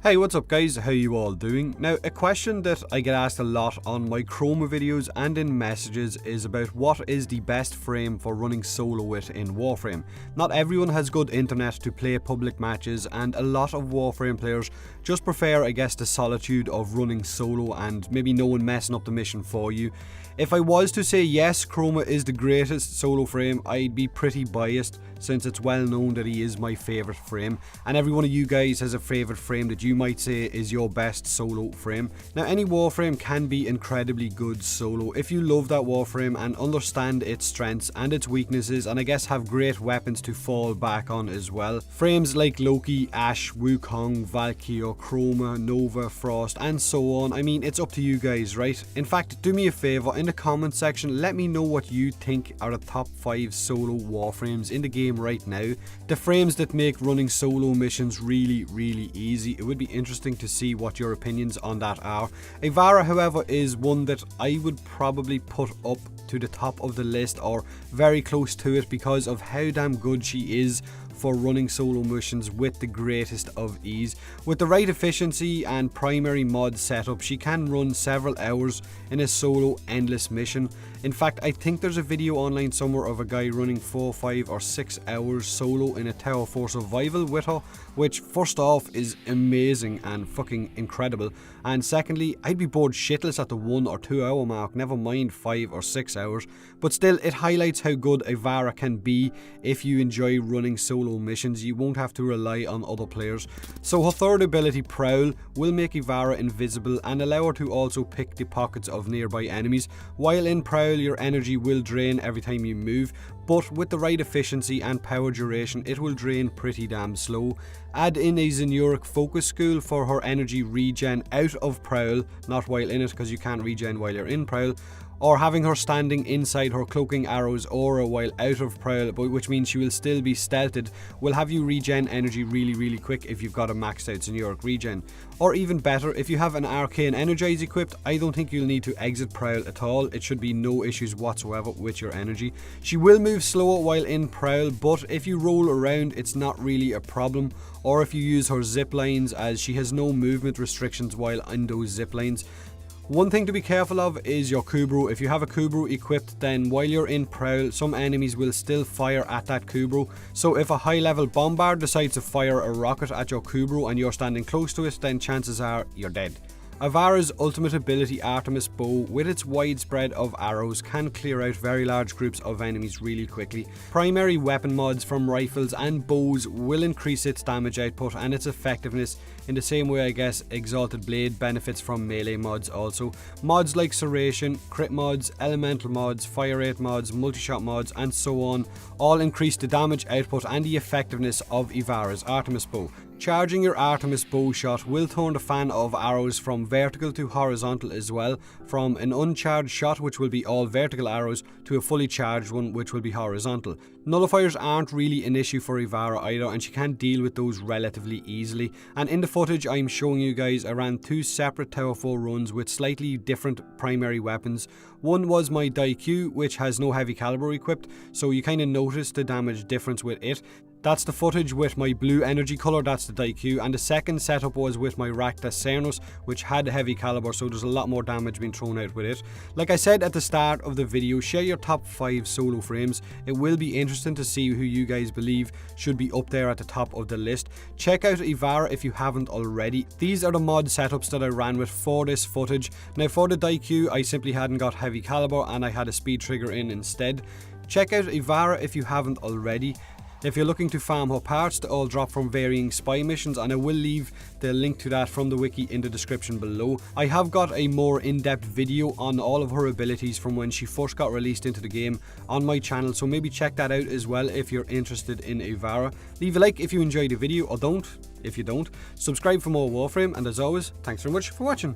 Hey, what's up guys, how you all doing? Now, a question that I get asked a lot on my Chroma videos and in messages is about what is the best frame for running solo with in Warframe. Not everyone has good internet to play public matches, and a lot of Warframe players just prefer, I guess, the solitude of running solo and maybe no one messing up the mission for you. If I was to say yes, Chroma is the greatest solo frame, I'd be pretty biased since it's well known that he is my favourite frame, and every one of you guys has a favourite frame that you might say is your best solo frame. Now, any Warframe can be incredibly good solo if you love that Warframe and understand its strengths and its weaknesses, and I guess have great weapons to fall back on as well. Frames like Loki, Ashe, Wukong, Valkyrie, Chroma, Nova, Frost and so on, I mean, it's up to you guys, right? In fact, do me a favour, in the comment section let me know what you think are the top 5 solo Warframes in the game right now. The frames that make running solo missions really easy. It would be interesting to see what your opinions on that are. Ivara, however, is one that I would probably put up to the top of the list or very close to it because of how damn good she is for running solo missions with the greatest of ease. With the right efficiency and primary mod setup, she can run several hours in a solo endless mission. In fact, I think there's a video online somewhere of a guy running 4, 5 or 6 hours solo in a Tower 4 survival with her, which first off is amazing and fucking incredible, and secondly, I'd be bored shitless at the 1 or 2 hour mark, never mind 5 or 6 hours, but still it highlights how good Ivara can be if you enjoy running solo missions. You won't have to rely on other players. So her third ability, Prowl, will make Ivara invisible and allow her to also pick the pockets of nearby enemies. While in Prowl, your energy will drain every time you move, but with the right efficiency and power duration, it will drain pretty damn slow. Add in a Zenuric focus school for her energy regen out of Prowl, not while in it because you can't regen while you're in Prowl, or having her standing inside her cloaking arrows aura while out of Prowl, which means she will still be stealthed, will have you regen energy really quick if you've got a maxed out Zenuric regen. Or even better, if you have an Arcane Energize equipped, I don't think you'll need to exit Prowl at all. It should be no issues whatsoever with your energy. She will move slower while in Prowl, but if you roll around, it's not really a problem. Or if you use her zip lines, as she has no movement restrictions while in those zip lines. One thing to be careful of is your Kubro. If you have a Kubro equipped, then while you're in Prowl, some enemies will still fire at that Kubro. So if a high level bombard decides to fire a rocket at your Kubro and you're standing close to it, then chances are you're dead. Ivara's ultimate ability, Artemis Bow, with its wide spread of arrows, can clear out very large groups of enemies really quickly. Primary weapon mods from rifles and bows will increase its damage output and its effectiveness in the same way I guess Exalted Blade benefits from melee mods also. Mods like Serration, crit mods, elemental mods, fire rate mods, multi-shot mods and so on all increase the damage output and the effectiveness of Ivara's Artemis Bow. Charging your Artemis Bow shot will turn the fan of arrows from vertical to horizontal as well, from an uncharged shot which will be all vertical arrows to a fully charged one which will be horizontal. Nullifiers aren't really an issue for Ivara either, and she can deal with those relatively easily. And in the footage I'm showing you guys, I ran 2 separate Tower 4 runs with slightly different primary weapons. One was my dhuit, which has no heavy caliber equipped, so you kind of notice the damage difference with it. That's the footage with my blue energy colour, that's the dhuit, and the second setup was with my Rakta Cernos, which had heavy caliber, so there's a lot more damage being thrown out with it. Like I said at the start of the video, share your top 5 solo frames. It will be interesting to see who you guys believe should be up there at the top of the list. Check out Ivara if you haven't already. These are the mod setups that I ran with for this footage. Now for the dhuit, I simply hadn't got heavy caliber and I had a speed trigger in instead. Check out Ivara if you haven't already. If you're looking to farm her parts, they all drop from varying spy missions, and I will leave the link to that from the wiki in the description below. I have got a more in-depth video on all of her abilities from when she first got released into the game on my channel, so maybe check that out as well if you're interested in Ivara. Leave a like if you enjoyed the video, or don't if you don't. Subscribe for more Warframe, and as always, thanks very much for watching.